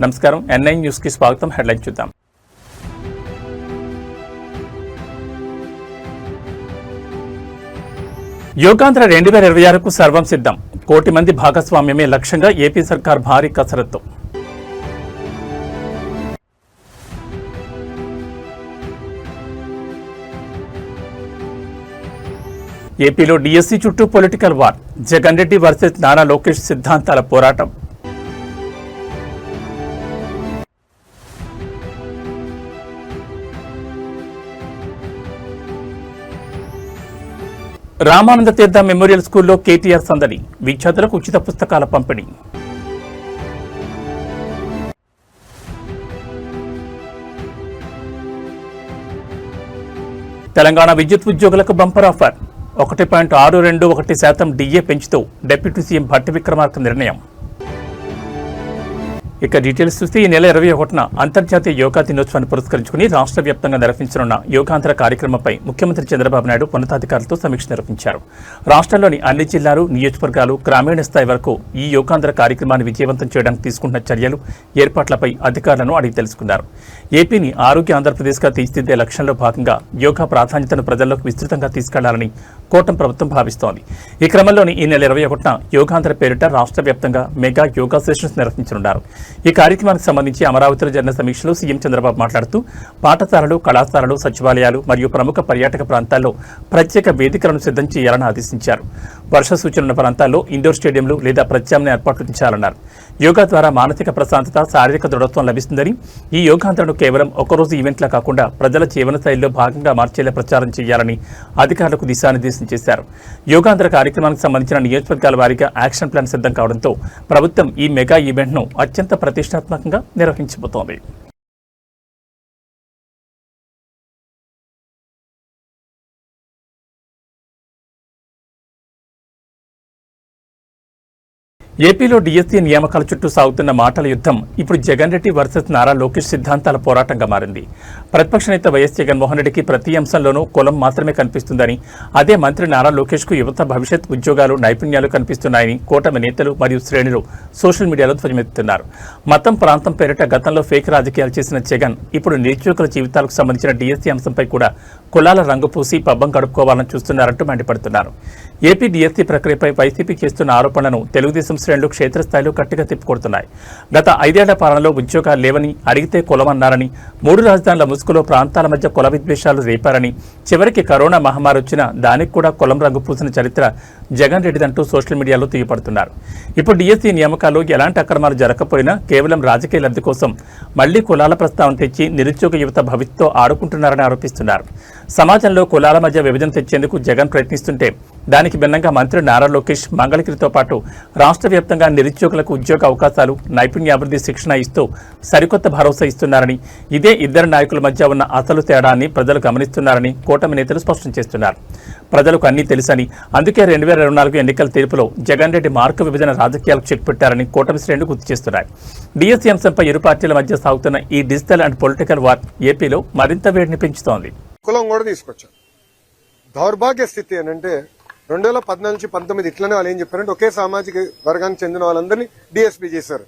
నమస్కారం, N9 news కి స్వాగతం. హెడ్లైన్ చూద్దాం. యోగాంధ్ర 2026కు సర్వం సిద్ధం. 1 కోటి మంది భాగస్వామ్యమే లక్ష్యంగా ఏపీ సర్కార్ భారీ కసరత్తు. ఏపీలో డిఎస్సి చుట్టూ political war. Jagan Reddy versus Nara Lokesh సిద్ధాంతాల పోరాటం. రామానంద తీర్థ మెమోరియల్ స్కూల్లో కేటీఆర్ సందడి. విద్యార్థులకు ఉచిత పుస్తకాల పంపిణీ. తెలంగాణ విద్యుత్ ఉద్యోగులకు బంపర్ ఆఫర్. 1.621% డిఏ పెంచుతూ డిప్యూటీ సీఎం భట్టి విక్రమార్క నిర్ణయం. ఇక డీటెయిల్స్ చూస్తే ఈ నెల 21న అంతర్జాతీయ యోగా దినోత్సవాన్ని పురస్కరించుకుని రాష్ట్ర వ్యాప్తంగా నిర్వహించనున్న యోగాంధ్ర కార్యక్రమంపై ముఖ్యమంత్రి చంద్రబాబు నాయుడు ఉన్నతాధికారులతో సమీక్ష నిర్వహించారు. రాష్ట్రంలోని అన్ని జిల్లాలు, నియోజకవర్గాలు, గ్రామీణ స్థాయి వరకు ఈ యోగాంధ్ర కార్యక్రమాన్ని విజయవంతం చేయడానికి తీసుకుంటున్న చర్యలు, ఏర్పాట్లపై అధికారులను అడిగి తెలుసుకున్నారు. ఏపీని ఆరోగ్య ఆంధ్రప్రదేశ్గా తీర్చిదిద్దే లక్ష్యంలో భాగంగా యోగా ప్రాధాన్యతను ప్రజల్లోకి విస్తృతంగా తీసుకెళ్లాలని కూటమి ప్రభుత్వం భావిస్తోంది. ఈ క్రమంలోని ఈ నెల 21న యోగాంధ్ర పేరిట రాష్ట్ర వ్యాప్తంగా మెగా యోగా సెషన్స్ నిర్వహించనున్నారు. ఈ కార్యక్రమానికి సంబంధించి అమరావతిలో జరిగిన సమీక్షలో సీఎం చంద్రబాబు మాట్లాడుతూ పాఠశాలలు, కళాశాలలు, సచివాలయాలు మరియు ప్రముఖ పర్యాటక ప్రాంతాల్లో ప్రత్యేక వేదికలను సిద్ధం చేయాలని ఆదేశించారు. వర్ష సూచనల ప్రాంతాల్లో ఇండోర్ స్టేడియంలు లేదా ప్రత్యామ్నాయ ఏర్పాట్లు చేయాలన్నారు. యోగా ద్వారా మానసిక ప్రశాంతత, శారీరక దృఢత్వం లభిస్తుందని, ఈ యోగాంధ్రను కేవలం ఒకరోజు ఈవెంట్లా కాకుండా ప్రజల జీవన శైలిలో భాగంగా మార్చేలా ప్రచారం చేయాలని అధికారులకు దిశానిర్దేశం చేశారు. యోగాంధ్ర కార్యక్రమానికి సంబంధించిన నియోజకవర్గాల వారీగా యాక్షన్ ప్లాన్ సిద్ధం కావడంతో ప్రభుత్వం ఈ మెగా ఈవెంట్ను అత్యంత ప్రతిష్టాత్మకంగా నిర్వహించబోతోంది. ఏపీలో డిఎస్సి నియామకాల చుట్టూ సాగుతున్న మాటల యుద్ధం ఇప్పుడు జగన్ రెడ్డి వర్సెస్ నారా లోకేష్ సిద్ధాంతాల పోరాటంగా మారింది. ప్రతిపక్ష నేత వైఎస్ జగన్మోహన్ రెడ్డికి ప్రతి అంశంలోనూ కులం మాత్రమే కనిపిస్తుందని, అదే మంత్రి నారా లోకేష్కు యువత భవిష్యత్, ఉద్యోగాలు, నైపుణ్యాలు కనిపిస్తున్నాయని కూటమి నేతలు మరియు శ్రేణులు సోషల్ మీడియాలో ధ్వజమెత్తుతున్నారు. మతం, ప్రాంతం పేరిట గతంలో ఫేక్ రాజకీయాలు చేసిన జగన్ ఇప్పుడు నిరుద్యోగుల జీవితాలకు సంబంధించిన డిఎస్సి అంశంపై కూడా కులాల రంగు పూసి పబ్బం గడుపుకోవాలని చూస్తున్నారంటూ మండిపడుతున్నారు. ఏపీ డిఎస్సి ప్రక్రియపై వైసీపీ చేస్తున్న ఆరోపణలను తెలుగుదేశం శ్రేణులు క్షేత్రస్థాయిలో గట్టిగా తిప్పికొడుతున్నాయి. గత 5 ఏళ్ల పాలనలో ఉద్యోగాలు లేవని, అడిగితే కులమన్నారని, 3 రాజధానుల ముసుగులో ప్రాంతాల మధ్య కుల విద్వేషాలు రేపారని, చివరికి కరోనా మహమ్మారి వచ్చినా దానికి కూడా కులం రంగు పూసిన చరిత్ర జగన్ రెడ్డిదంటూ సోషల్ మీడియాలో తీయపడుతున్నారు. ఇప్పుడు డిఎస్సి నియామకాలు ఎలాంటి అక్రమాలు జరగకపోయినా కేవలం రాజకీయ లబ్ధి కోసం మళ్లీ కులాల ప్రస్తావన తెచ్చి నిరుద్యోగ యువత భవిష్యత్తుతో ఆడుకుంటున్నారని ఆరోపిస్తున్నారు. సమాజంలో కులాల మధ్య విభజన తెచ్చేందుకు జగన్ ప్రయత్నిస్తుంటే దానికి భిన్నంగా మంత్రి నారా లోకేష్ మంగళగిరితో పాటు రాష్ట్ర వ్యాప్తంగా నిరుద్యోగులకు ఉద్యోగ అవకాశాలు, నైపుణ్యాభివృద్ధి శిక్షణ ఇస్తూ సరికొత్త భరోసా ఇస్తున్నారని, ఇదే ఇద్దరు నాయకుల మధ్య ఉన్న అసలు తేడాన్ని ప్రజలు గమనిస్తున్నారని కూటమి నేతలు స్పష్టం చేస్తున్నారు. ప్రజలకు అన్నీ తెలుసని, అందుకే 2024 ఎన్నికల తీర్పులో జగన్ రెడ్డి మార్కు విభజన రాజకీయాలకు చెక్ పెట్టారని కూటమి శ్రేణులు గుర్తు చేస్తున్నారు. డిఎస్సి అంశంపై ఇరు పార్టీల మధ్య సాగుతున్న ఈ డిజిటల్ అండ్ పొలిటికల్ వార్ ఏపీలో మరింత వేడిని పెంచుతోంది. కులం కూడా తీసుకొచ్చారు. దౌర్భాగ్య స్థితి అని అంటే 2014 నుంచి 19 ఇట్లనే వాళ్ళు ఏం చెప్పారంటే ఒకే సామాజిక వర్గానికి చెందిన వాళ్ళందరినీ డిఎస్పీ చేశారు.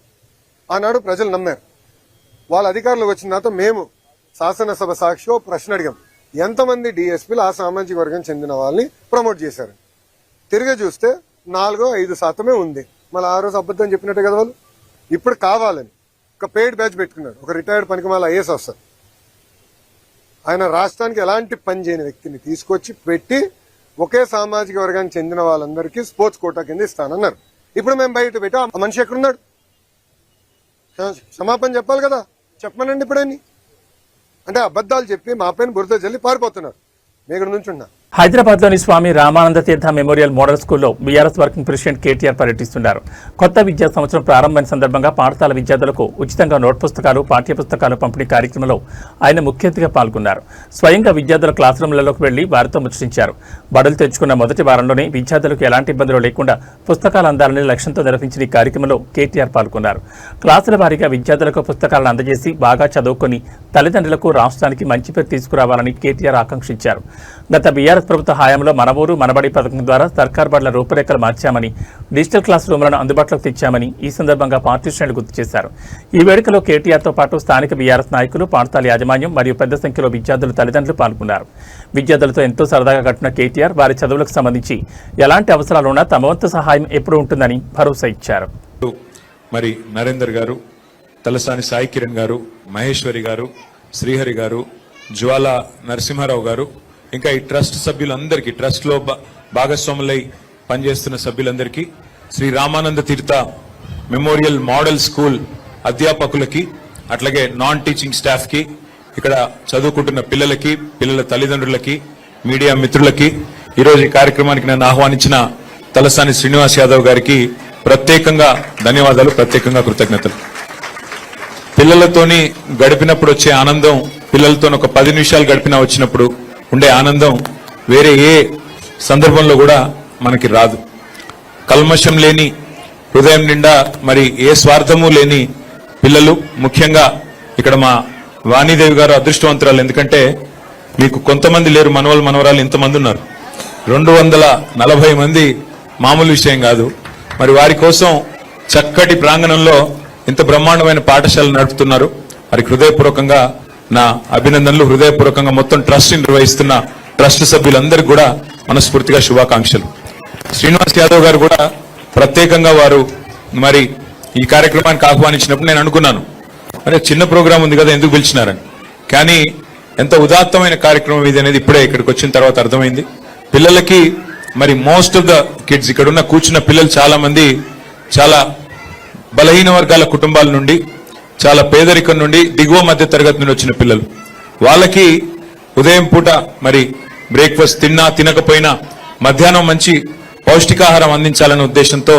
ఆనాడు ప్రజలు నమ్మారు. వాళ్ళ అధికారులకు వచ్చిన తర్వాత మేము శాసనసభ సాక్షిలో ప్రశ్న అడిగాం, ఎంతమంది డిఎస్పీలు ఆ సామాజిక వర్గం చెందిన వాళ్ళని ప్రమోట్ చేశారు. తిరిగి చూస్తే 4-5% ఉంది. మళ్ళీ ఆ రోజు అబద్ధం చెప్పినట్టే కదా వాళ్ళు. ఇప్పుడు కావాలని ఒక పెయిడ్ బ్యాచ్ పెట్టుకున్నాడు. ఒక రిటైర్డ్ పనికిమాల ఐఏఎస్ ఆఫీసర్, ఆయన రాష్ట్రానికి ఎలాంటి పని చేయని వ్యక్తిని తీసుకొచ్చి పెట్టి ఒకే సామాజిక వర్గానికి చెందిన వాళ్ళందరికీ స్పోర్ట్స్ కోటా కింద ఇస్తానన్నారు. ఇప్పుడు మేము బయట పెట్టి ఆ మనిషి ఎక్కడున్నాడు? క్షమాపణ చెప్పాలి కదా, చెప్పమనండి. ఇప్పుడని అంటే అబద్ధాలు చెప్పి మా పైన బురద జల్లి పారిపోతున్నారు. మీ ఇక్కడ నుంచి ఉన్నా హైదరాబాద్లోని స్వామి రామానంద తీర్థ మెమోరియల్ మోడల్ స్కూల్లో బీఆర్ఎస్ వర్కింగ్ ప్రెసిడెంట్ కేటీఆర్ పర్యటిస్తున్నారు. కొత్త విద్యా సంవత్సరం ప్రారంభమైన సందర్భంగా పాఠశాల విద్యార్థులకు ఉచితంగా నోట్ పుస్తకాలు, పాఠ్యపుస్తకాలు పంపిణీ కార్యక్రమంలో ఆయన ముఖ్య అతిథిగా పాల్గొన్నారు. స్వయంగా విద్యార్థుల క్లాస్ రూమ్లలోకి వెళ్లి వారితో ముచ్చటించారు. బడులు తెచ్చుకున్న మొదటి వారంలోనే విద్యార్థులకు ఎలాంటి ఇబ్బందులు లేకుండా పుస్తకాలు అందాలనే లక్ష్యంతో నిర్వహించిన ఈ కార్యక్రమంలో కేటీఆర్ పాల్గొన్నారు. క్లాసుల వారీగా విద్యార్థులకు పుస్తకాలను అందజేసి బాగా చదువుకొని తల్లిదండ్రులకు, రాష్ట్రానికి మంచి పేరు తీసుకురావాలని కేటీఆర్ ఆకాంక్షించారు. గత బీఆర్ఎస్ కాంగ్రెస్ ప్రభుత్వ హయాంలో మన ఊరు మనబడి పథకం ద్వారా సర్కార్ బడుల రూపురేఖలు మార్చామని, డిజిటల్ క్లాస్ రూమ్లను అందుబాటులోకి తెచ్చామని ఈ సందర్భంగా పార్టీ శ్రేణులు గుర్తు చేశారు. ఈ వేడుకలో కేటీఆర్తో పాటు స్థానిక బీఆర్ఎస్ నాయకులు, పాఠశాల యాజమాన్యం మరియు పెద్ద సంఖ్యలో విద్యార్థులు, తల్లిదండ్రులు పాల్గొన్నారు. విద్యార్థులతో ఎంతో సరదాగా గడిపిన కేటీఆర్ వారి చదువులకు సంబంధించి ఎలాంటి అవసరాలున్నా తమ వంతు సహాయం ఎప్పుడూ ఉంటుందని భరోసా ఇచ్చారు. మరి నరేందర్ గారు, తలసాని సాయి కిరణ్ గారు, మహేశ్వరి గారు, శ్రీహరి గారు, జ్వాల నరసింహారావు గారు, ఇంకా ఈ ట్రస్ట్ సభ్యులందరికీ, ట్రస్ట్ లో భాగస్వాములై పనిచేస్తున్న సభ్యులందరికీ, శ్రీ రామానంద తీర్థ మెమోరియల్ మోడల్ స్కూల్ అధ్యాపకులకి, అట్లాగే నాన్ టీచింగ్ స్టాఫ్ కి, ఇక్కడ చదువుకుంటున్న పిల్లలకి, పిల్లల తల్లిదండ్రులకి, మీడియా మిత్రులకి, ఈరోజు ఈ కార్యక్రమానికి నన్ను ఆహ్వానించిన తలసాని శ్రీనివాస్ యాదవ్ గారికి ప్రత్యేకంగా ధన్యవాదాలు, ప్రత్యేకంగా కృతజ్ఞతలు. పిల్లలతోని గడిపినప్పుడు వచ్చే ఆనందం, పిల్లలతో ఒక 10 నిమిషాలు గడిపినా వచ్చినప్పుడు ఉండే ఆనందం వేరే ఏ సందర్భంలో కూడా మనకి రాదు. కల్మషం లేని హృదయం నిండా మరి ఏ స్వార్థము లేని పిల్లలు, ముఖ్యంగా ఇక్కడ మా వాణీదేవి గారు అదృష్టవంతురాలు. ఎందుకంటే మీకు కొంతమంది లేరు, మనవలు మనవరాలు ఇంతమంది ఉన్నారు. 240 మంది మామూలు విషయం కాదు. మరి వారి కోసం చక్కటి ప్రాంగణంలో ఇంత బ్రహ్మాండమైన పాఠశాల నడుపుతున్నారు. వారికి హృదయపూర్వకంగా నా అభినందనలు, హృదయపూర్వకంగా మొత్తం ట్రస్ట్ నిర్వహిస్తున్న ట్రస్ట్ సభ్యులందరికీ కూడా మనస్ఫూర్తిగా శుభాకాంక్షలు. శ్రీనివాస్ యాదవ్ గారు కూడా ప్రత్యేకంగా వారు మరి ఈ కార్యక్రమానికి ఆహ్వానించినప్పుడు నేను అనుకున్నాను, మరి చిన్న ప్రోగ్రాం ఉంది కదా ఎందుకు పిలిచినారని. కానీ ఎంత ఉదాత్తమైన కార్యక్రమం ఇది అనేది ఇప్పుడే ఇక్కడికి వచ్చిన తర్వాత అర్థమైంది. పిల్లలకి మరి మోస్ట్ ఆఫ్ ద కిడ్స్, ఇక్కడ ఉన్న కూర్చున్న పిల్లలు చాలా మంది చాలా బలహీన వర్గాల కుటుంబాల నుండి, చాలా పేదరికం నుండి, దిగువ మధ్య తరగతి నుండి వచ్చిన పిల్లలు. వాళ్ళకి ఉదయం పూట మరి బ్రేక్ఫాస్ట్ తిన్నా తినకపోయినా మధ్యాహ్నం మంచి పౌష్టికాహారం అందించాలనే ఉద్దేశంతో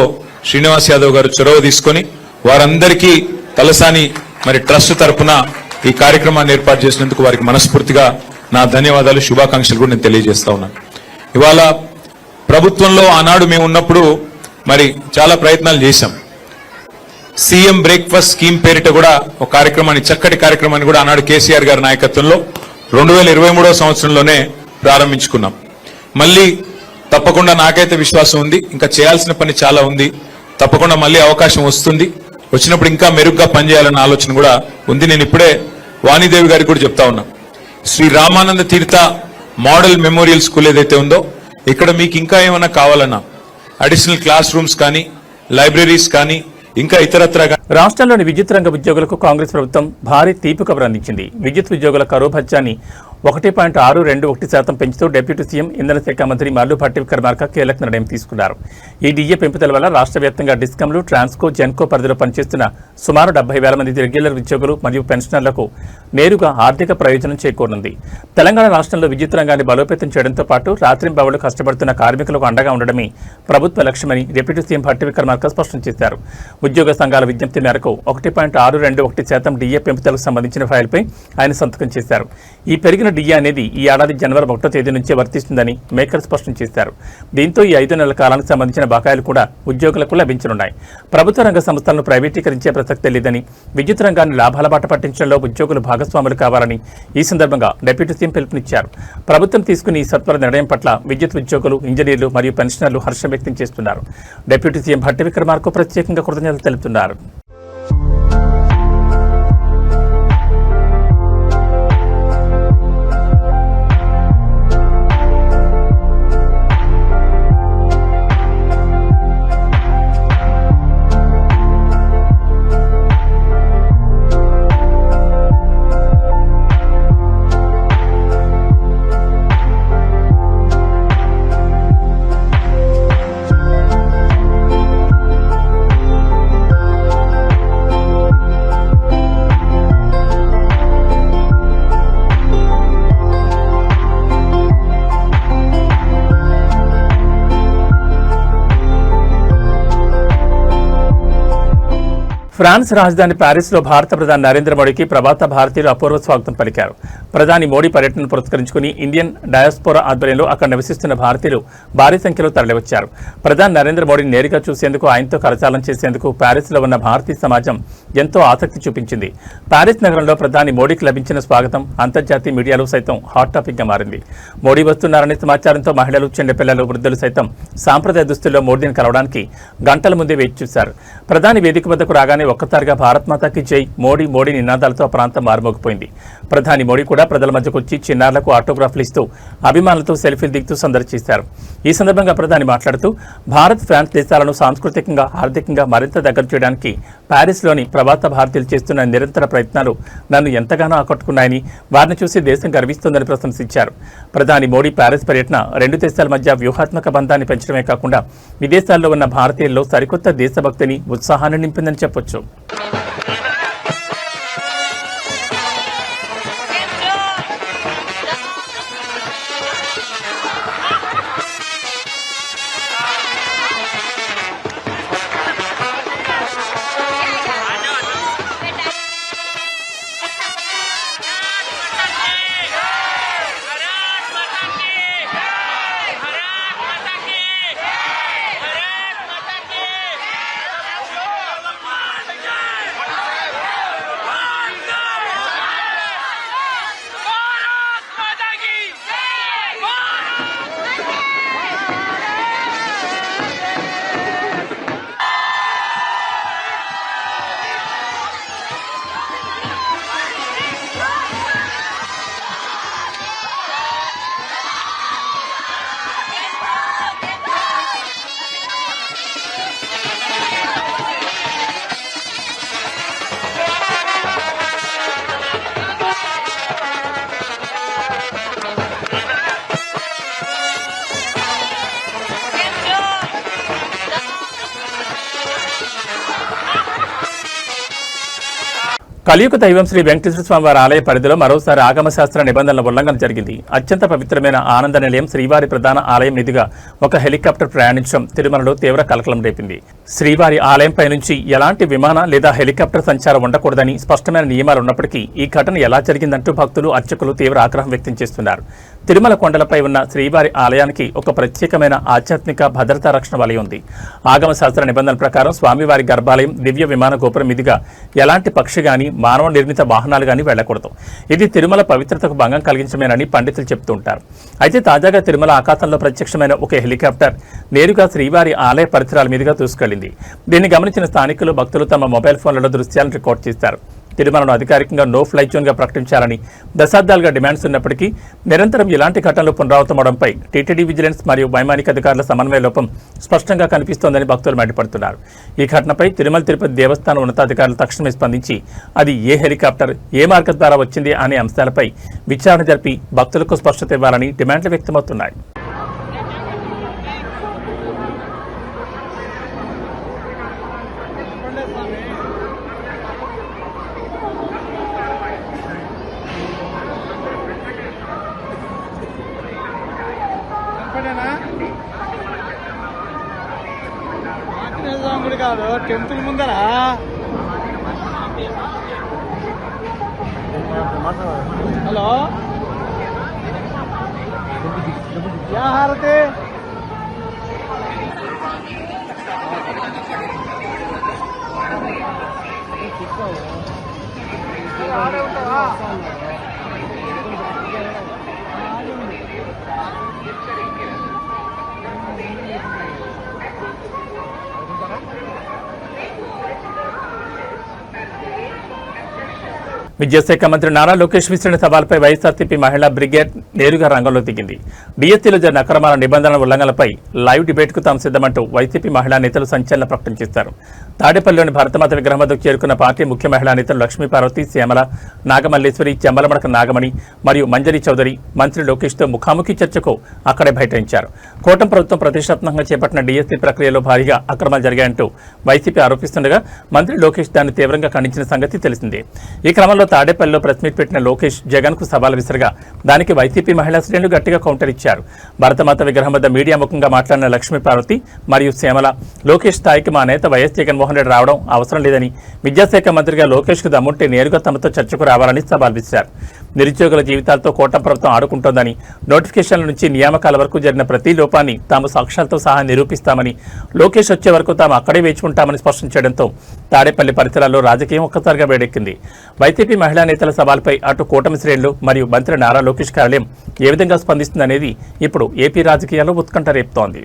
శ్రీనివాస్ యాదవ్ గారు చొరవ తీసుకొని వారందరికీ తలసాని మరి ట్రస్ట్ తరపున ఈ కార్యక్రమాన్ని ఏర్పాటు చేసినందుకు వారికి మనస్ఫూర్తిగా నా ధన్యవాదాలు, శుభాకాంక్షలు కూడా నేను తెలియజేస్తా ఉన్నాను. ఇవాళ ప్రభుత్వంలో ఆనాడు మేము ఉన్నప్పుడు మరి చాలా ప్రయత్నాలు చేశాం. సీఎం బ్రేక్ఫాస్ట్ స్కీమ్ పేరిట కూడా ఒక కార్యక్రమాన్ని, చక్కటి కార్యక్రమాన్ని కూడా ఆనాడు కేసీఆర్ గారి నాయకత్వంలో 2023వ సంవత్సరంలోనే ప్రారంభించుకున్నాం. మళ్ళీ తప్పకుండా నాకైతే విశ్వాసం ఉంది, ఇంకా చేయాల్సిన పని చాలా ఉంది. తప్పకుండా మళ్ళీ అవకాశం వస్తుంది, వచ్చినప్పుడు ఇంకా మెరుగ్గా పనిచేయాలన్న ఆలోచన కూడా ఉంది. నేను ఇప్పుడే వాణీదేవి గారికి కూడా చెప్తా ఉన్నా, శ్రీ రామానంద తీర్థ మోడల్ మెమోరియల్ స్కూల్ ఏదైతే ఉందో ఇక్కడ మీకు ఇంకా ఏమైనా కావాలన్నా అడిషనల్ క్లాస్ రూమ్స్ కానీ, లైబ్రరీస్ కానీ, ఇంకా ఇతరత్ర. రాష్ట్రంలోని విద్యుత్ రంగ ఉద్యోగులకు కాంగ్రెస్ ప్రభుత్వం భారీ తీపి కబురు అందించింది. విద్యుత్ ఉద్యోగుల కరువు భత్యాన్ని 1.621% పెంచుతూ డిప్యూటీ సీఎం ఇంధన శాఖ మంత్రి మల్లు భట్టి విక్రమార్క కీలక నిర్ణయం తీసుకున్నారు. ఈ డిఏ పెంపుదల వల్ల రాష్ట్ర వ్యాప్తంగా డిస్కంలు, ట్రాన్స్కో, జెన్కో పరిధిలో పనిచేస్తున్న సుమారు 70,000 మంది రెగ్యులర్ ఉద్యోగులు మరియు పెన్షనర్లకు నేరుగా ఆర్థిక ప్రయోజనం చేకూరనుంది. తెలంగాణ రాష్ట్రంలో విద్యుత్ రంగాన్ని బలోపేతం చేయడంతో పాటు రాత్రింబవళ్లు కష్టపడుతున్న కార్మికులకు అండగా ఉండడమే ప్రభుత్వ లక్ష్యమని డిప్యూటీ సీఎం భట్టి విక్రమార్క స్పష్టం చేశారు. ఉద్యోగ సంఘాల విజ్ఞప్తి మేరకు 1.621% డిఏ పెంపుదలకు సంబంధించిన ఫైల్పై ఆయన సంతకం చేశారు. ఈ పెరిగిన డిఏ అనేది ఈ ఏడాది జనవరి 1వ తేదీ నుంచే వర్తిస్తుందని మేకర్ స్పష్టం చేశారు. దీంతో ఈ 5 నెలల కాలానికి సంబంధించిన బకాయిలు కూడా ఉద్యోగులకు లభించనున్నాయి. ప్రభుత్వ రంగ సంస్థలను ప్రైవేటీకరించే ప్రసక్తే లేదని, విద్యుత్ రంగాన్ని లాభాల బాట పట్టించడంలో ఉద్యోగులు భాగస్వాములు కావాలని ఈ సందర్భంగా డిప్యూటీ సీఎం పిలుపునిచ్చారు. ప్రభుత్వం తీసుకున్న ఈ సత్వర నిర్ణయం పట్ల విద్యుత్ ఉద్యోగులు, ఇంజనీర్లు మరియు పెన్షనర్లు హర్షం వ్యక్తం చేస్తున్నారు. డిప్యూటీ సీఎం భట్టి విక్రమార్క ప్రత్యేకంగా కృతజ్ఞతలు తెలుపుతున్నారు. ఫ్రాన్స్ రాజధాని ప్యారిస్లో భారత ప్రధాని నరేంద్ర మోడీకి ప్రభాత భారతీయులు అపూర్వ స్వాగతం పలికారు. ప్రధాని మోడీ పర్యటనను పురస్కరించుకుని ఇండియన్ డయాస్పోరా ఆధ్వర్యంలో అక్కడ నివసిస్తున్న భారతీయులు భారీ సంఖ్యలో తరలివచ్చారు. ప్రధాని నరేంద్ర మోడీని నేరుగా చూసేందుకు, ఆయనతో కరచాలనం చేసేందుకు ప్యారిస్లో ఉన్న భారతీయ సమాజం ఎంతో ఆసక్తి చూపించింది. ప్యారిస్ నగరంలో ప్రధాని మోడీకి లభించిన స్వాగతం అంతర్జాతీయ మీడియాలో సైతం హాట్ టాపిక్గా మారింది. మోడీ వస్తున్నారనే సమాచారంతో మహిళలు, చిన్నపిల్లలు, వృద్ధులు సైతం సాంప్రదాయ దుస్తుల్లో మోడీని కలవడానికి గంటల ముందే వేచి చూశారు. ప్రధాని వేదిక వద్దకు రాగానే ఒక్కసారిగా భారత్ మాతాకి జై, మోడీ మోడీ నినాదాలతో ప్రాంతం మారుమోగిపోయింది. ప్రధాని మోడీ కూడా ప్రజల మధ్యకు వచ్చి చిన్నారులకు ఆటోగ్రాఫ్లు ఇస్తూ అభిమానులతో సెల్ఫీలు దిగుతూ సందడి చేశారు. ఈ సందర్భంగా ప్రధాని మాట్లాడుతూ భారత్, ఫ్రాన్స్ దేశాలను సాంస్కృతికంగా, ఆర్థికంగా మరింత దగ్గర చేయడానికి ప్యారిస్లోని ప్రభాత భారతీయులు చేస్తున్న నిరంతర ప్రయత్నాలు నన్ను ఎంతగానో ఆకట్టుకున్నాయని, వారిని చూసి దేశం గర్విస్తోందని ప్రశంసించారు. ప్రధాని మోడీ ప్యారిస్ పర్యటన రెండు దేశాల మధ్య వ్యూహాత్మక బంధాన్ని పెంచడమే కాకుండా విదేశాల్లో ఉన్న భారతీయుల్లో సరికొత్త దేశభక్తిని, ఉత్సాహాన్ని నింపిందని చెప్పొచ్చు. కలియుగ దైవం శ్రీ వెంకటేశ్వర స్వామి వారి ఆలయ పరిధిలో మరోసారి ఆగమశాస్త్ర నిబంధనల ఉల్లంఘన జరిగింది. అత్యంత పవిత్రమైన ఆనంద నిలయం శ్రీవారి ప్రధాన ఆలయం మీదుగా ఒక హెలికాప్టర్ ప్రయాణించడం తిరుమలలో తీవ్ర కలకలం రేపింది. శ్రీవారి ఆలయంపై నుంచి ఎలాంటి విమాన లేదా హెలికాప్టర్ సంచారం ఉండకూడదని స్పష్టమైన నియమాలు ఉన్నప్పటికీ ఈ ఘటన ఎలా జరిగిందంటూ భక్తులు, అర్చకులు తీవ్ర ఆగ్రహం వ్యక్తం చేస్తున్నారు. తిరుమల కొండలపై ఉన్న శ్రీవారి ఆలయానికి ఒక ప్రత్యేకమైన ఆధ్యాత్మిక భద్రతా రక్షణ వలయం ఉంది. ఆగమశాస్త్ర నిబంధనల ప్రకారం స్వామివారి గర్భాలయం, దివ్య విమాన గోపురం మీదుగా ఎలాంటి పక్షి గాని, మానవ నిర్మిత వాహనాలు గాని వెళ్లకూడదు. ఇది తిరుమల పవిత్రతకు భంగం కలిగించమేనని పండితులు చెబుతుంటారు. అయితే తాజాగా తిరుమల ఆకాశంలో ప్రత్యక్షమైన ఒక హెలికాప్టర్ నేరుగా శ్రీవారి ఆలయ పరిసరాల మీదుగా దూసుకెళ్లింది. దీన్ని గమనించిన స్థానికులు, భక్తులు తమ మొబైల్ ఫోన్లలో దృశ్యాలను రికార్డు చేశారు. తిరుమలను అధికారికంగా నో ఫ్లై జోన్గా ప్రకటించాలని దశాబ్దాలుగా డిమాండ్స్ ఉన్నప్పటికీ నిరంతరం ఇలాంటి ఘటనలు పునరావృతమవడంపై టీటీడీ విజిలెన్స్ మరియు వైమానిక అధికారుల సమన్వయ లోపం స్పష్టంగా కనిపిస్తోందని భక్తులు మండిపడుతున్నారు. ఈ ఘటనపై తిరుమల తిరుపతి దేవస్థానం ఉన్నతాధికారులు తక్షణమే స్పందించి అది ఏ హెలికాప్టర్, ఏ మార్గం ద్వారా వచ్చింది అనే అంశాలపై విచారణ జరిపి భక్తులకు స్పష్టత ఇవ్వాలని డిమాండ్లు వ్యక్తమవుతున్నాయి. కాదు టెంపుల్ ముందరా హలో యా హారతి ఆడే ఉంటావా విద్యాశాఖ మంత్రి నారా లోకేష్ విసిరిన సవాల్పై వైఎస్ఆర్సీపీ మహిళా బ్రిగేడ్ నేరుగా రంగంలో దిగింది. డిఎస్సీలో జరిగిన అక్రమాల నిబంధనల ఉల్లంఘనలపై లైవ్ డిబేట్కు తాము సిద్ధమంటూ వైసీపీ మహిళా నేతలు సంచలన ప్రకటన చేశారు. తాడేపల్లిలోని భారతమాత విగ్రహం వద్దకు చేరుకున్న పార్టీ ముఖ్య మహిళా నేతలు లక్ష్మీపార్వతి, శ్యామల, నాగమల్లేశ్వరి, చెమ్మలమడక నాగమణి మరియు మంజరి చౌదరి మంత్రి లోకేష్తో ముఖాముఖి చర్చకు అక్కడే బైఠాయించారు. కూటమి ప్రభుత్వం ప్రతిష్టాత్మకంగా చేపట్టిన డిఎస్సీ ప్రక్రియలో భారీగా అక్రమాలు జరిగాయంటూ వైసీపీ ఆరోపిస్తుండగా మంత్రి లోకేష్ దాన్ని తీవ్రంగా ఖండించిన సంగతి తెలిసిందే. ఈ క్రమంలో గుంటూరులో తాడేపల్లిలో ప్రెస్ మీట్ పెట్టిన లోకేష్ జగన్ కు సవాల్ విసరగా దానికి వైసీపీ మహిళా శ్రేణులు గట్టిగా కౌంటర్ ఇచ్చారు. భరతమాత విగ్రహం వద్ద మీడియా ముఖంగా మాట్లాడిన లక్ష్మీ పార్వతి మరియు శ్యామల లోకేష్ స్థాయికి మా నేత వైఎస్ జగన్మోహన్ రెడ్డి రావడం అవసరం లేదని, విద్యాశాఖ మంత్రిగా లోకేష్ కు దమ్ముంటే నేరుగా తమతో చర్చకు రావాలని సవాల్ విసిరారు. నిరుద్యోగుల జీవితాలతో కూటమి ప్రభుత్వం ఆడుకుంటోందని, నోటిఫికేషన్ల నుంచి నియామకాల వరకు జరిగిన ప్రతి లోపాన్ని తాము సాక్ష్యాలతో సహా నిరూపిస్తామని, లోకేష్ వచ్చే వరకు తాము అక్కడే వేచుకుంటామని స్పష్టం చేయడంతో తాడేపల్లి పరిసరాల్లో రాజకీయం ఒక్కసారిగా వేడెక్కింది. వైసీపీ మహిళా నేతల సవాల్పై అటు కూటమి శ్రేణులు మరియు మంత్రి నారా లోకేష్ కార్యాలయం ఏ విధంగా స్పందిస్తుందనేది ఇప్పుడు ఏపీ రాజకీయాల్లో ఉత్కంఠ రేపుతోంది.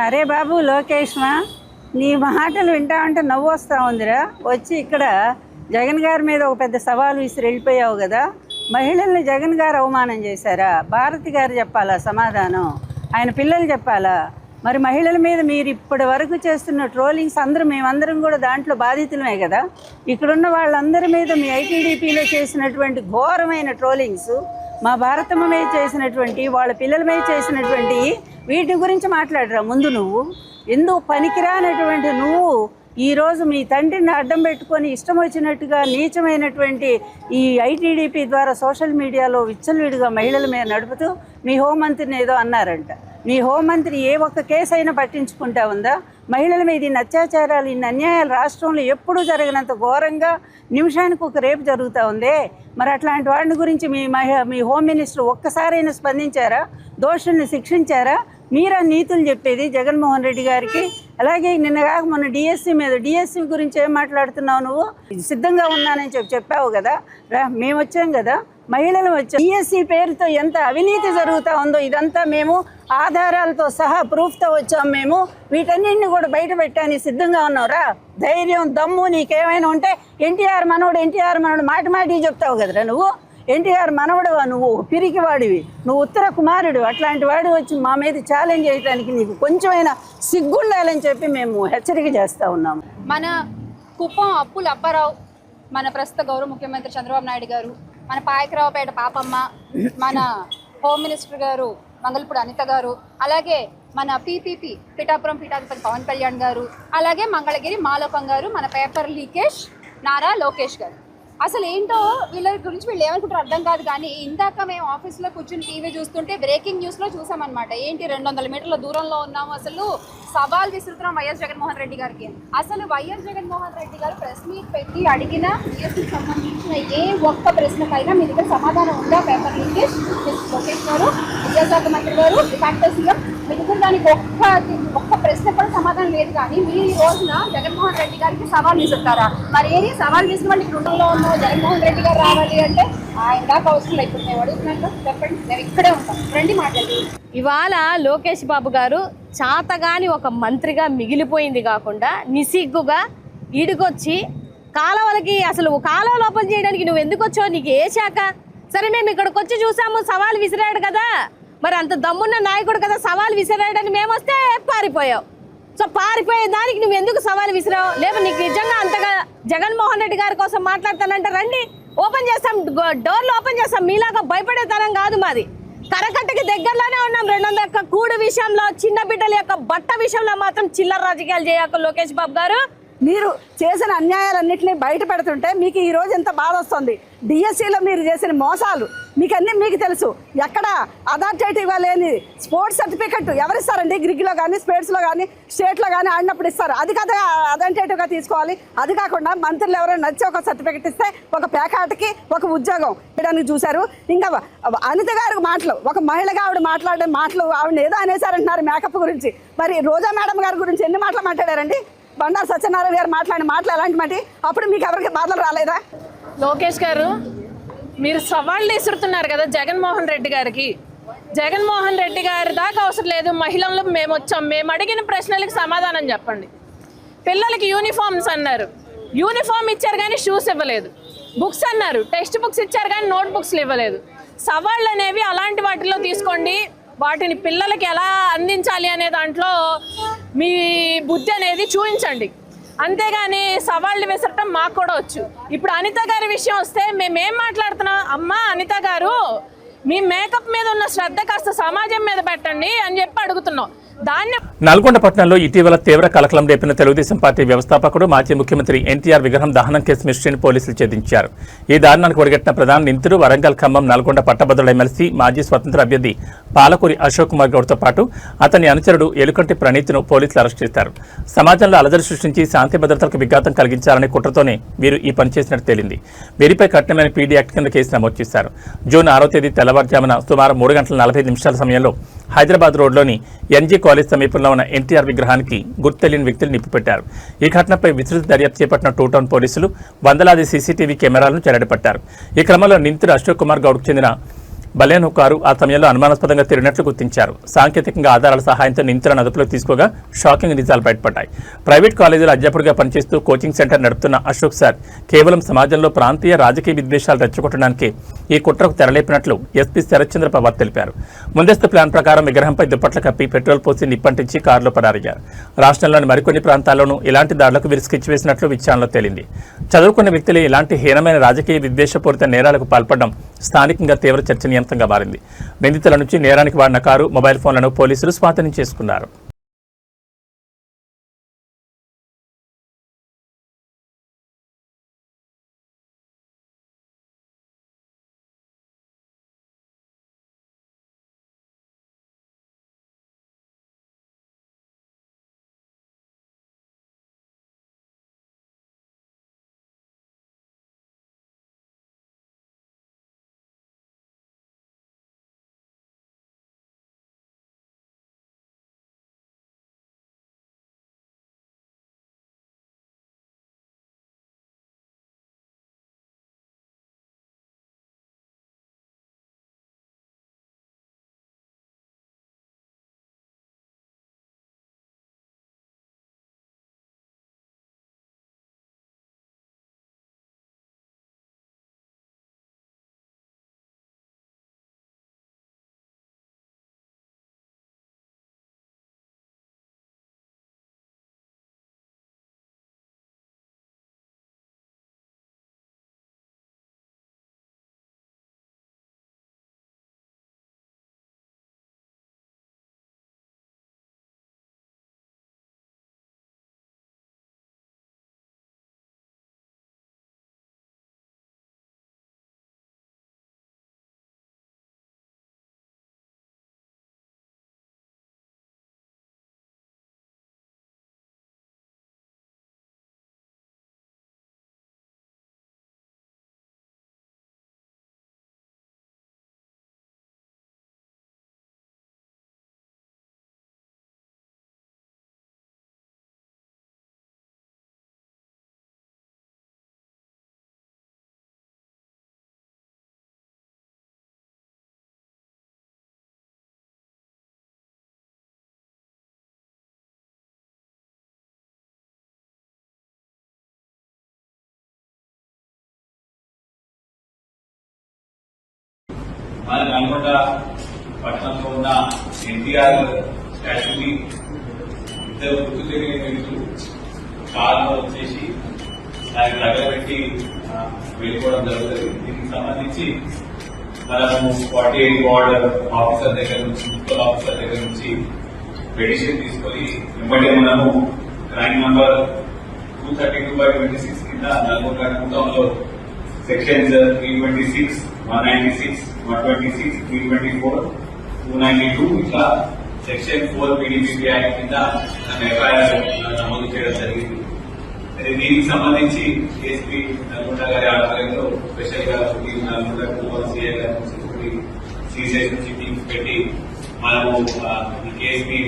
అరే బాబు లోకేష్ మా నీ మాటలు వింటా ఉంటే నవ్వు వస్తూ ఉందిరా. వచ్చి ఇక్కడ జగన్ గారి మీద ఒక పెద్ద సవాలు విసిరి వెళ్ళిపోయావు కదా. మహిళల్ని జగన్ గారు అవమానం చేశారా? భారతి గారు చెప్పాలా సమాధానం? ఆయన పిల్లలు చెప్పాలా? మరి మహిళల మీద మీరు ఇప్పటి వరకు చేస్తున్న ట్రోలింగ్స్ మేమందరం కూడా దాంట్లో బాధితులమే కదా. ఇక్కడున్న వాళ్ళందరి మీద మీ ఐటీడీపీలో చేసినటువంటి ఘోరమైన ట్రోలింగ్స్, మా భారతమ్మ మీద చేసినటువంటి, వాళ్ళ పిల్లల మీద చేసినటువంటి వీటి గురించి మాట్లాడరా ముందు. నువ్వు ఎందుకు పనికిరానటువంటి నువ్వు ఈరోజు మీ తండ్రిని అడ్డం పెట్టుకొని ఇష్టం వచ్చినట్టుగా నీచమైనటువంటి ఈ ఐటీడీపీ ద్వారా సోషల్ మీడియాలో విచ్చలవిడిగా మహిళల మీద నడుపుతూ మీ హోంమంత్రిని ఏదో అన్నారంట. మీ హోంమంత్రి ఏ ఒక్క కేసు అయినా పట్టించుకుంటా ఉందా? మహిళల మీద ఇన్ని అత్యాచారాలు, ఇన్ని అన్యాయాలు రాష్ట్రంలో ఎప్పుడూ జరగనంత ఘోరంగా నిమిషానికి ఒక రేపు జరుగుతూ ఉందే. మరి అట్లాంటి వాడిని గురించి మీ హోమ్ మినిస్టర్ ఒక్కసారైనా స్పందించారా? దోషుల్ని శిక్షించారా? మీరా నీతులు చెప్పేది జగన్మోహన్ రెడ్డి గారికి? అలాగే నిన్నగా మొన్న డిఎస్సి గురించి ఏం మాట్లాడుతున్నావు నువ్వు? సిద్ధంగా ఉన్నానని చెప్పావు కదా. మేము వచ్చాం కదా, మహిళలు వచ్చాం. డిఎస్సి పేరుతో ఎంత అవినీతి జరుగుతూ ఉందో ఇదంతా మేము ఆధారాలతో సహా ప్రూఫ్తో వచ్చాం. మేము వీటన్నింటిని కూడా బయట పెట్టానికి సిద్ధంగా ఉన్నావురా. ధైర్యం దమ్ము నీకేమైనా ఉంటే ఎన్టీఆర్ మనవడు మాటి చెప్తావు కదరా నువ్వు. ఎన్టీఆర్ మనవడువా నువ్వు? పిరికివాడివి నువ్వు, ఉత్తర కుమారుడు. అట్లాంటి వాడు వచ్చి మా మీద ఛాలెంజ్ చేయడానికి నీకు కొంచెమైనా సిగ్గుండాలని చెప్పి మేము హెచ్చరిక చేస్తూ ఉన్నాము. మన కుప్పం అప్పుల అప్పారావు, మన ప్రస్తుత గౌరవ ముఖ్యమంత్రి చంద్రబాబు నాయుడు గారు, మన పాయకరావుపేట పాపమ్మ, మన హోమ్ మినిస్టర్ గారు మంగళపూడి అనిత గారు, అలాగే మన పిఠాపురం పీఠాధిపతి పవన్ కళ్యాణ్ గారు, అలాగే మంగళగిరి మాలోకం గారు, మన పేపర్ లీకేజ్ నారా లోకేష్ గారు. అసలు ఏంటో వీళ్ళ గురించి వీళ్ళు ఏమనుకుంటారు అర్థం కాదు. కానీ ఇందాక మేము ఆఫీస్లో కూర్చుని టీవీ చూస్తుంటే బ్రేకింగ్ న్యూస్లో చూసామన్నమాట. ఏంటి 200 మీటర్ల దూరంలో ఉన్నాము, అసలు సవాల్ విసురుతున్నాం వైఎస్ జగన్మోహన్ రెడ్డి గారికి. అసలు వైఎస్ జగన్మోహన్ రెడ్డి గారు ప్రెస్ మీట్ పెట్టి అడిగిన డిఎస్సికి సంబంధించిన ఏ ఒక్క ప్రశ్నకైనా మీ దగ్గర సమాధానం ఉందా? పేపర్ లీకేజ్ లోకేష్ గారు, విద్యాశాఖ మంత్రి గారు, ఫ్యాక్టర్ సీఎం, మీ దగ్గర దానికి ఒక్క ప్రశ్న కూడా సమాధానం లేదు. కానీ మీరు ఈ రోజున జగన్మోహన్ రెడ్డి గారికి సవాల్ విసురుతారా? మరి ఏది సవాల్ విసిన వాళ్ళు ఇక్కడ ఉన్నాం, జగన్మోహన్ రెడ్డి గారు రావాలి అంటే ఆయన దాకా అవసరం లేదు. ఇప్పుడు మేము అడుగుతున్నాను, చెప్పండి, మేము ఇక్కడే ఉంటాం, రండి మాట్లాడి. ఇవాళ లోకేష్ బాబు గారు చాతగాని ఒక మంత్రిగా మిగిలిపోయింది కాకుండా నిసిగ్గుగా ఈడుకొచ్చి కాలువలకి, అసలు కాలువలు ఓపెన్ చేయడానికి నువ్వు ఎందుకు వచ్చావు? నీకు ఏ శాఖ? సరే మేము ఇక్కడికి వచ్చి చూసాము, సవాల్ విసిరాడు కదా, మరి అంత దమ్మున్న నాయకుడు కదా సవాల్ విసిరాడని మేము వస్తే పారిపోయావు. సో పారిపోయే దానికి నువ్వు ఎందుకు సవాల్ విసిరావు? లేవు నీకు నిజంగా అంతగా జగన్మోహన్ రెడ్డి గారి కోసం మాట్లాడతానంటే రండి, ఓపెన్ చేస్తాం, డోర్లు ఓపెన్ చేస్తాం. మీలాగా భయపడే తరం కాదు మాది. కరకట్టకి దగ్గరలోనే ఉన్నాం. 200 కూడు విషయంలో, చిన్న బిడ్డల యొక్క బట్ట విషయంలో మాత్రం చిల్లర రాజకీయాలు చేయక లోకేష్ బాబు గారు. మీరు చేసిన అన్యాయాలన్నింటినీ బయట పెడుతుంటే మీకు ఈ రోజు ఎంత బాధ వస్తుంది. డిఎస్సిలో మీరు చేసిన మోసాలు మీకు తెలుసు. ఎక్కడ అథారిటేటివ్గా లేని స్పోర్ట్స్ సర్టిఫికెట్ ఎవరిస్తారండి? గ్రిగ్లో కానీ, స్పోర్ట్స్లో కానీ, స్టేట్లో కానీ ఆడినప్పుడు ఇస్తారు. అది కదా అథారిటేటివ్గా తీసుకోవాలి. అది కాకుండా మంత్రులు ఎవరైనా నచ్చి ఒక సర్టిఫికెట్ ఇస్తే ఒక ప్యాకాట్కి ఒక ఉద్యోగం చేయడానికి చూశారు. ఇంకా అనిత గారికి మాటలు, ఒక మహిళగా ఆవిడ మాట్లాడే మాటలు, ఆవిడ ఏదో అనేసారంటున్నారు మేకప్ గురించి. మరి రోజా మేడం గారి గురించి ఎన్ని మాటలు మాట్లాడారండి? బండారు సత్యనారాయణ గారు మాట్లాడిన మాటలు ఎలాంటి మాట? అప్పుడు మీకు ఎవరికి బాధలు రాలేదా? లోకేష్ గారు, మీరు సవాళ్ళు విసురుతున్నారు కదా జగన్మోహన్ రెడ్డి గారికి. జగన్మోహన్ రెడ్డి గారి దాకా అవసరం లేదు. మహిళలు మేము వచ్చాం, మేము అడిగిన ప్రశ్నలకు సమాధానం చెప్పండి. పిల్లలకి యూనిఫామ్స్ అన్నారు, యూనిఫామ్ ఇచ్చారు కానీ షూస్ ఇవ్వలేదు. బుక్స్ అన్నారు, టెక్స్ట్ బుక్స్ ఇచ్చారు కానీ నోట్ బుక్స్లు ఇవ్వలేదు. సవాళ్ళు అనేవి అలాంటి వాటిలో తీసుకోండి, వాటిని పిల్లలకి ఎలా అందించాలి అనే దాంట్లో మీ బుద్ధి అనేది చూపించండి. అంతేగాని సవాళ్ళు విసరటం మాకు కూడా వచ్చు. ఇప్పుడు అనిత గారి విషయం వస్తే మేమేం మాట్లాడుతున్నాం? అమ్మా అనిత గారు, మీ మేకప్ మీద ఉన్న శ్రద్ధ కాస్త సమాజం మీద పెట్టండి అని చెప్పి అడుగుతున్నాం. దాన్ని నల్గొండ పట్టణంలో ఇటీవల తీవ్ర కలకలం రేపిన తెలుగుదేశం పార్టీ వ్యవస్థాపకుడు మాజీ ముఖ్యమంత్రి ఎన్టీఆర్ విగ్రహం దహనం కేసు మిస్టరీని పోలీసులు ఛేదించారు. ఈ దారుణానికి ఒడిగట్టిన ప్రధాన నిందితుడు వరంగల్, ఖమ్మం, నల్గొండ పట్టభద్రుల ఎమ్మెల్సీ మాజీ స్వతంత్ర అభ్యర్థి పాలకూరి అశోక్ కుమార్ గౌడ్తో పాటు అతని అనుచరుడు ఎలుకంటి ప్రణీత్ను పోలీసులు అరెస్ట్ చేశారు. సమాజంలో అలజడి సృష్టించి శాంతి భద్రతలకు విఘాతం కలిగించాలనే కుట్రతోనే వీరు ఈ పని చేసినట్టు తేలింది. వీరిపై కఠినమైన పీడీ యాక్ట్ కింద కేసు నమోదు చేశారు. జూన్ 6వ తేదీ తెల్లవారుజామున సుమారు 3:45 సమయంలో హైదరాబాద్ రోడ్లోని ఎన్జీ కాలేజ్ సమీపంలో ఉన్న ఎన్టీఆర్ విగ్రహానికి గుర్తు తెలియని వ్యక్తులు నిప్పిపెట్టారు. ఈ ఘటనపై విస్తృత దర్యాప్తు చేపట్టిన టౌన్ పోలీసులు వందలాది సీసీటీవీ కెమెరాలను చెరపట్టారు. ఈ క్రమంలో నిందితుడు అశోక్ కుమార్ గౌడ్కు చెందిన బలేను కారు ఆ సమయంలో అనుమానాస్పదంగా తిరిగినట్లు గుర్తించారు. సాంకేతికంగా ఆధారాల సహాయంతో నిందితులను అదుపులోకి తీసుకోగా షాకింగ్ నిజాలు బయటపడ్డాయి. ప్రైవేట్ కాలేజీలో అధ్యాపకుడిగా పనిచేస్తూ కోచింగ్ సెంటర్ నడుపుతున్న అశోక్ సార్ కేవలం సమాజంలో ప్రాంతీయ రాజకీయ విద్వేషాలు రెచ్చగొట్టడానికి ఈ కుట్రకు తెరలేపినట్లు ఎస్పీ శరత్చంద్ర పవార్ తెలిపారు. ముందస్తు ప్లాన్ ప్రకారం విగ్రహంపై దుప్పట్లు కప్పి పెట్రోల్ పోసి నిప్పంటించి కారులో పరారయ్యారు. రాష్ట్రంలోని మరికొన్ని ప్రాంతాల్లోనూ ఇలాంటి దాడులకు వీరు స్కెచ్ వేసినట్లు విచారణలో తేలింది. చదువుకున్న వ్యక్తులే ఇలాంటి హీనమైన రాజకీయ విద్వేషపూరిత నేరాలకు పాల్పడడం స్థానికంగా తీవ్ర చర్చనీయాంశంగా మారింది. నిందితుల నుంచి నేరానికి వాడిన కారు, మొబైల్ ఫోన్లను పోలీసులు స్వాధీనం చేసుకున్నారు. మన నల్గొండ పట్టణంలో ఉన్న ఎన్టీఆర్ స్టాచ్యూని ఇద్దరు గుర్తు తెలియని వ్యక్తులు కారులో వచ్చేసి దానికి తగలబెట్టి వెళ్ళిపోవడం జరుగుతుంది. దీనికి సంబంధించి మనము 48 వార్డ్ ఆఫీసర్ దగ్గర నుంచి, మున్సిపల్ ఆఫీసర్ దగ్గర నుంచి పిటిషన్ తీసుకొని వెంబడి మనము క్రైమ్ నంబర్ 232/26 కింద నల్గొండ టౌన్లో సెక్షన్స్ 326, 196, 126, 324, 292 ఇట్లా సెక్షన్ 4 PDPP యాక్ట్ కింద ఎఫ్ఐఆర్ నమోదు చేయడం జరిగింది. దీనికి సంబంధించి ఏఎస్పీ నల్గొండ గారి ఆధ్వర్యంలో స్పెషల్ గా నల్గొండ కుమార్ సిఐ గారి సీసీఐ నుంచి టీమ్స్ పెట్టి మనము ఈ కేసుని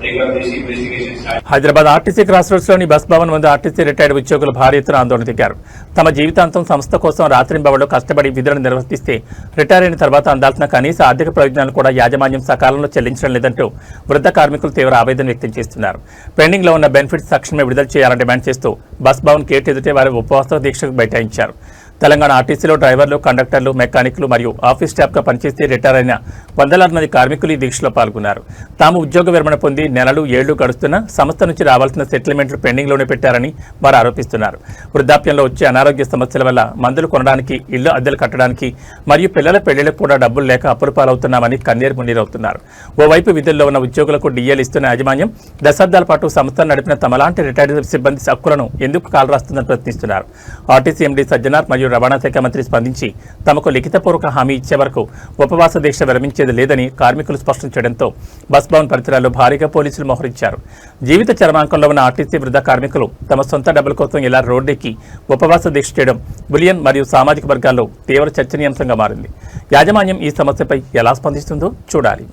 టేకప్ చేసి investigation start. Hyderabad RTC cross roads లోని బస్ భవన్ వద్ద ఆర్టీసీ రిటైర్డ్ ఉద్యోగులు భారీ ఎత్తున ఆందోళన దిగారు. తమ జీవితాంతం సంస్థ కోసం రాత్రింబవళ్లు కష్టపడి విధులను నిర్వర్తిస్తే రిటైర్ అయిన తర్వాత అందాల్సిన కనీస ఆర్థిక ప్రయోజనాలు కూడా యాజమాన్యం సకాలంలో చెల్లించడం లేదంటూ వృద్ధ కార్మికులు తీవ్ర ఆవేదన వ్యక్తం చేస్తున్నారు. పెండింగ్ లో ఉన్న బెనిఫిట్స్ తక్షణమే విడుదల చేయాలని డిమాండ్ చేస్తూ బస్ భవన్ గేట్ ఎదుటే వారి ఉపవాస దీక్షకు బైఠాయించారు. తెలంగాణ ఆర్టీసీలో డ్రైవర్లు, కండక్టర్లు, మెకానిక్లు మరియు ఆఫీస్ స్టాఫ్గా పనిచేసి రిటైర్ అయిన వందలాది మంది కార్మికులు ఈ దీక్షలో పాల్గొన్నారు. తాము ఉద్యోగ విరమణ పొంది నెలలు, ఏళ్లు గడుస్తున్నా సంస్థ నుంచి రావాల్సిన సెటిల్మెంట్లు పెండింగ్లోనే పెట్టారని వారు ఆరోపిస్తున్నారు. వృద్ధాప్యంలో వచ్చే అనారోగ్య సమస్యల వల్ల మందులు కొనడానికి, ఇళ్లు అద్దెలు కట్టడానికి మరియు పిల్లల పెళ్లిళ్లకు కూడా డబ్బులు లేక అప్పుల పాలవుతున్నామని కన్నీరు మున్నీరవుతున్నారు. ఓవైపు విధుల్లో ఉన్న ఉద్యోగులకు డిఏలు ఇస్తున్న యాజమాన్యం దశాబ్దాల పాటు సంస్థను నడిపిన తమలాంటి రిటైర్డ్ సిబ్బంది హక్కులను ఎందుకు కాలరాస్తుందని ప్రశ్నిస్తున్నారు. ఆర్టీసీ ఎండీ సజ్జనార్ మరియు రవాణా శాఖ మంత్రి స్పందించి తమకు లిఖితపూర్వక హామీ ఇచ్చే వరకు ఉపవాస దీక్ష విరమించేది లేదని కార్మికులు స్పష్టం చేయడంతో బస్ భవన్ పరిసరాల్లో భారీగా పోలీసులు మోహరించారు. జీవిత చరమాంకంలో ఉన్న ఆర్టీసీ వృద్ధ కార్మికులు తమ సొంత డబ్బుల కోసం ఇలా రోడ్డెక్కి ఉపవాస దీక్ష చేయడం బులియన్ మరియు సామాజిక వర్గాల్లో తీవ్ర చర్చనీయాంశంగా మారింది. యాజమాన్యం ఈ సమస్యపై ఎలా స్పందిస్తుందో చూడాలి.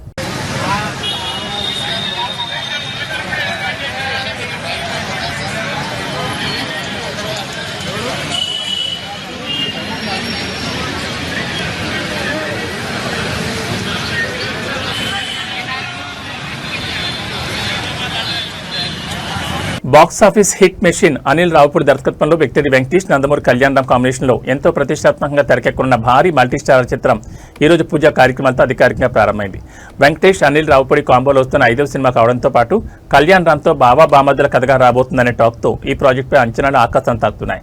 Box office hit machine Anil Ravipudi దర్శకత్వంలో వ్యక్తి వెంకటేష్, నందమూరి కళ్యాణరామ్ కాంబినేషన్లో ఎంతో ప్రతిష్టాత్మకంగా తెరకెక్కనున్న భారీ మల్టీస్టారర్ చిత్రం ఈరోజు పూజా కార్యక్రమాలతో అధికారికంగా ప్రారంభమైంది. వెంకటేష్, అనిల్ రావుపూడి కాంబోలో వస్తున్న 5వ సినిమా కావడంతో పాటు కళ్యాణరామ్తో బాబా బామర్దుల కథగా రాబోతుందనే టాక్తో ఈ ప్రాజెక్టుపై అంచనాలు ఆకాశం తాకుతున్నాయి.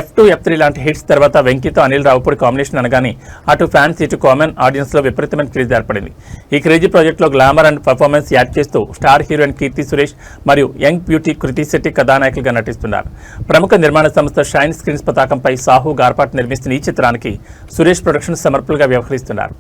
F2, F3 లాంటి హిట్స్ తర్వాత వెంకీతో అనిల్ రావుపూడి కాంబినేషన్ అనగానే అటు ఫ్యాన్స్, ఇటు కామన్ ఆడియన్స్లో విపరీతమైన క్రేజ్ ఏర్పడింది. ఈ క్రేజీ ప్రాజెక్టులో గ్లామర్ అండ్ పర్ఫార్మెన్స్ యాడ్ చేస్తూ స్టార్ హీరోయిన్ కీర్తి సురేష్ మరియు యంగ్ బ్యూటీ కృతి శెట్టి కథానాయకులుగా నటిస్తున్నారు. ప్రముఖ నిర్మాణ సంస్థ షైన్ స్క్రీన్స్ పతాకంపై సాహు గార్పాట్ నిర్మిస్తున్న ఈ చిత్రానికి సురేష్ ప్రొడక్షన్స్ సమర్పణగా వ్యవహరిస్తున్నారు.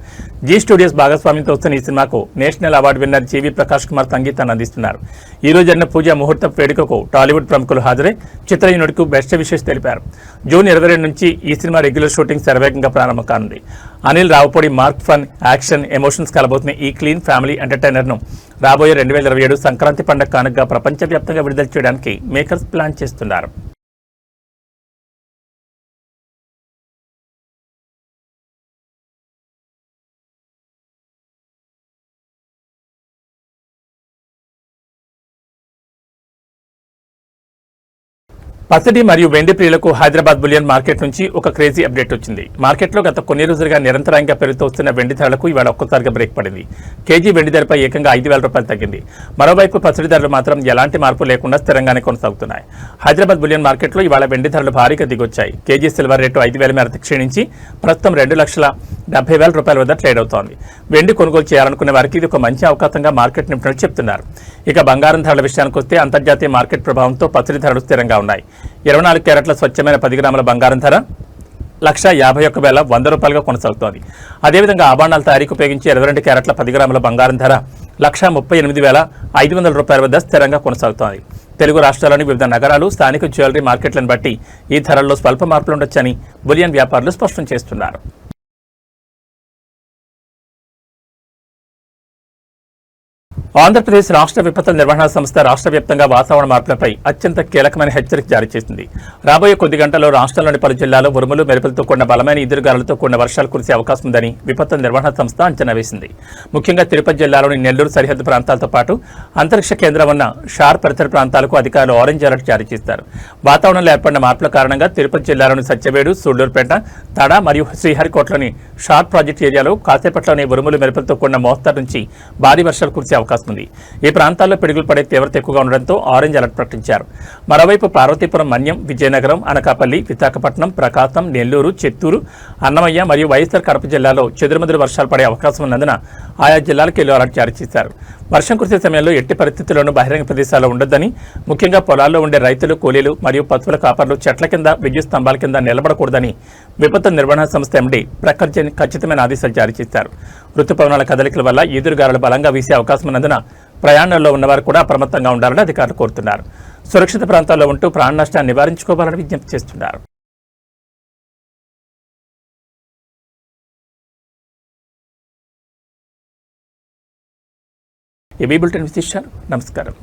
జీ స్టూడియోస్ భాగస్వామ్యంతో వస్తున్న ఈ సినిమాకు నేషనల్ అవార్డు విన్నర్ జీవి ప్రకాష్ కుమార్ సంగీతాన్ని అందిస్తున్నారు. ఈ రోజు జరిగిన పూజ ముహూర్త వేడుకకు టాలీవుడ్ ప్రముఖులు హాజరై చిత్ర యూనిట్కు బెస్ట్ విషెస్ తెలిపారు. జూన్ 22 నుంచి ఈ సినిమా రెగ్యులర్ షూటింగ్ శరవేగంగా ప్రారంభం కానుంది. Anil Ravipudi mark fun, action, emotions కలబోతున్న ఈ క్లీన్ ఫ్యామిలీ ఎంటర్టైనర్ను రాబోయే 2027 సంక్రాంతి పండుగ కానుకగా ప్రపంచవ్యాప్తంగా విడుదల చేయడానికి మేకర్స్ ప్లాన్ చేస్తున్నారు. పసిడి మరియు వెండి ప్రియులకు హైదరాబాద్ బులియన్ మార్కెట్ నుంచి ఒక క్రేజీ అప్డేట్ వచ్చింది. మార్కెట్లో గత కొన్ని రోజులుగా నిరంతరంగా పెరుగుతూ వస్తున్న వెండి ధరలకు ఇవాళ ఒక్కసారిగా బ్రేక్ పడింది. కేజీ వెండి ధరపై ఏకంగా 5,000 రూపాయలు తగ్గింది. మరోవైపు పసిడి ధరలు మాత్రం ఎలాంటి మార్పు లేకుండా స్థిరంగానే కొనసాగుతున్నాయి. హైదరాబాద్ బులియన్ మార్కెట్లో ఇవాళ వెండి ధరలు భారీగా దిగొచ్చాయి. కేజీ సిల్వర్ రేటు 5,000 మేర క్షీణించి ప్రస్తుతం 2,70,000 రూపాయల వద్ద ట్రేడ్ అవుతోంది. వెండి కొనుగోలు చేయాలనుకునే వారికి ఇది ఒక మంచి అవకాశంగా మార్కెట్ నిపుణులు చెప్తున్నారు. ఇక బంగారం ధరల విషయానికి వస్తే అంతర్జాతీయ మార్కెట్ ప్రభావంతో పసిడి ధరలు స్థిరంగా ఉన్నాయి. 24 క్యారెట్ల స్వచ్ఛమైన 10 గ్రాముల బంగారం ధర 151,100 రూపాయలుగా కొనసాగుతోంది. అదేవిధంగా ఆభరణాల తయారీకి ఉపయోగించే 22 క్యారెట్ల 10 గ్రాముల బంగారం ధర 138,500 రూపాయల వద్ద స్థిరంగా కొనసాగుతోంది. తెలుగు రాష్ట్రాల్లోని వివిధ నగరాలు, స్థానిక జ్యువెలరీ మార్కెట్లను బట్టి ఈ ధరల్లో స్వల్ప మార్పులు ఉండొచ్చని బులియన్ వ్యాపారులు స్పష్టం చేస్తున్నారు. ఆంధ్రప్రదేశ్ రాష్ట్ర విపత్తుల నిర్వహణ సంస్థ రాష్ట్ర వ్యాప్తంగా వాతావరణ మార్పులపై అత్యంత కీలకమైన హెచ్చరిక జారీ చేసింది. రాబోయే కొద్ది గంటల్లో రాష్ట్రంలోని పలు జిల్లాల్లో ఉరుములు, మెరుపులతో కూడిన బలమైన ఈదురుగాలులతో కూడిన వర్షాలు కురిసే అవకాశం ఉందని విపత్తుల నిర్వహణ సంస్థ అంచనా వేసింది. ముఖ్యంగా తిరుపతి జిల్లాలోని నెల్లూరు సరిహద్దు ప్రాంతాలతో పాటు అంతరిక్ష కేంద్రం ఉన్న షార్ పరిసర ప్రాంతాలకు అధికారులు ఆరెంజ్ అలర్ట్ జారీ చేశారు. వాతావరణంలో ఏర్పడిన మార్పుల కారణంగా తిరుపతి జిల్లాలోని సత్యవేడు, సూళ్లూరుపేట, తడ మరియు శ్రీహరికోటలోని షార్ ప్రాజెక్టు ఏరియాలో కాసేపట్లోని ఉరుములు, మెరుపులతో కూడిన మోస్తరు నుంచి భారీ వర్షాలు కురిసే అవకాశం ఉంది. ఈ ప్రాంతాల్లో పిడుగులు పడే తీవ్రత ఎక్కువగా ఉండడంతో ఆరెంజ్ అలర్ట్ ప్రకటించారు. మరోవైపు పార్వతీపురం, మన్యం, విజయనగరం, అనకాపల్లి, విశాఖపట్నం, ప్రకాశం, నెల్లూరు, చిత్తూరు, అన్నమయ్య మరియు వైఎస్ఆర్ కడప జిల్లాలో చెదురుమదురు వర్షాలు పడే అవకాశం ఉన్నందున ఆయా జిల్లాలకు ఎల్లో అలర్ట్ జారీ చేశారు. వర్షం కురిసే సమయంలో ఎట్టి పరిస్థితుల్లోనూ బహిరంగ ప్రదేశాల్లో ఉండొద్దని, ముఖ్యంగా పొలాల్లో ఉండే రైతులు, కూలీలు మరియు పశువుల కాపర్లు చెట్ల కింద, విద్యుత్ స్తంభాల కింద నిలబడకూడదని విపత్తు నిర్వహణ సంస్థ ఎండీ ప్రఖర్జన్ ఖచ్చితమైన ఆదేశాలు జారీ చేశారు. ఋతుపవనాల కదలికల వల్ల ఈదురుగాలులు బలంగా వీసే అవకాశం ఉన్నందున ప్రయాణాల్లో ఉన్నవారు కూడా అప్రమత్తంగా ఉండాలని అధికారులు కోరుతున్నారు. సురక్షిత ప్రాంతాల్లో ఉంటూ ప్రాణ నష్టాన్ని నివారించుకోవాలని విజ్ఞప్తి చేస్తున్నారు. ఈ బులెటిన్ విశేషాలు. నమస్కారం.